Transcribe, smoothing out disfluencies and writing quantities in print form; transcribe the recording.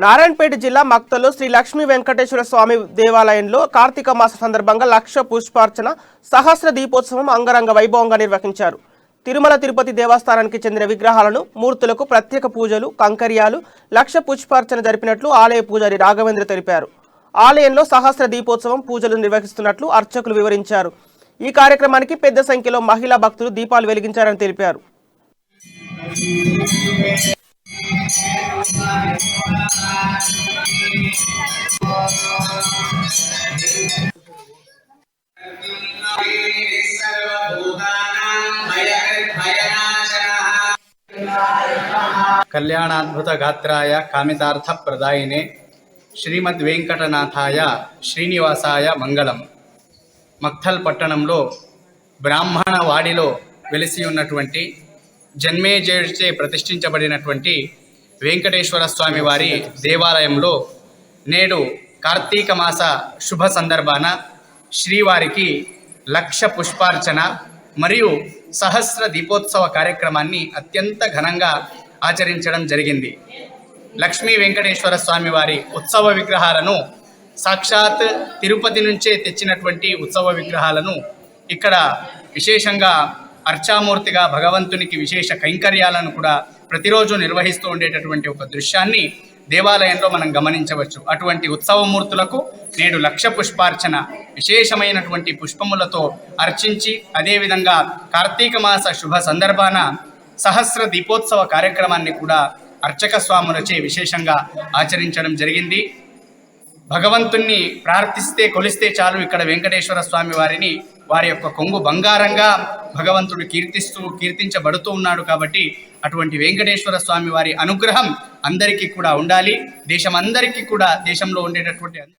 నారాయణపేట జిల్లా మక్తలో శ్రీ లక్ష్మీ వెంకటేశ్వర స్వామి దేవాలయంలో కార్తీక మాస సందర్భంగా లక్ష పుష్పార్చన సహస్ర దీపోత్సవం అంగరంగ వైభవంగా నిర్వహించారు. తిరుమల తిరుపతి దేవస్థానానికి చెందిన విగ్రహాలను మూర్తులకు ప్రత్యేక పూజలు కంకర్యాలు లక్ష పుష్పార్చన జరిపినట్లు ఆలయ పూజారి రాఘవేంద్ర తెలిపారు. ఆలయంలో సహస్ర దీపోత్సవం పూజలు నిర్వహిస్తున్నట్లు అర్చకులు వివరించారు. ఈ కార్యక్రమానికి పెద్ద సంఖ్యలో మహిళా భక్తులు దీపాలు వెలిగించారని తెలిపారు. కళ్యాణాద్భుత గాత్రాయ కామితార్థ ప్రదాయినే శ్రీమద్వేంకటనాథాయ శ్రీనివాసాయ మంగళం. మక్తల్ పట్టణంలో బ్రాహ్మణ వాడిలో వెలిసి ఉన్నటువంటి జన్మేజయుడిచే ప్రతిష్ఠించబడినటువంటి వెంకటేశ్వర స్వామి వారి దేవాలయంలో నేడు కార్తీక మాస శుభ సందర్భాన శ్రీవారికి లక్ష పుష్పార్చన మరియు సహస్ర దీపోత్సవ కార్యక్రమాన్ని అత్యంత ఘనంగా ఆచరించడం జరిగింది. లక్ష్మీ వెంకటేశ్వర స్వామి వారి ఉత్సవ విగ్రహాలను సాక్షాత్ తిరుపతి నుంచే తెచ్చినటువంటి ఉత్సవ విగ్రహాలను ఇక్కడ విశేషంగా అర్చామూర్తిగా భగవంతునికి విశేష కైంకర్యాలను కూడా ప్రతిరోజు నిర్వహిస్తూ ఉండేటటువంటి ఒక దృశ్యాన్ని దేవాలయంలో మనం గమనించవచ్చు. అటువంటి ఉత్సవమూర్తులకు నేడు లక్ష పుష్పార్చన విశేషమైనటువంటి పుష్పములతో అర్చించి అదేవిధంగా కార్తీక మాస శుభ సందర్భాన సహస్ర దీపోత్సవ కార్యక్రమాన్ని కూడా అర్చక స్వాములచే విశేషంగా ఆచరించడం జరిగింది. భగవంతుణ్ణి ప్రార్థిస్తే కొలిస్తే చాలు ఇక్కడ వెంకటేశ్వర స్వామి వారిని వారి యొక్క కొంగు బంగారంగా భగవంతుడు కీర్తించబడుతూ ఉన్నాడు. కాబట్టి అటువంటి వెంకటేశ్వర స్వామి వారి అనుగ్రహం అందరికీ కూడా ఉండాలి. దేశంలో ఉండేటటువంటి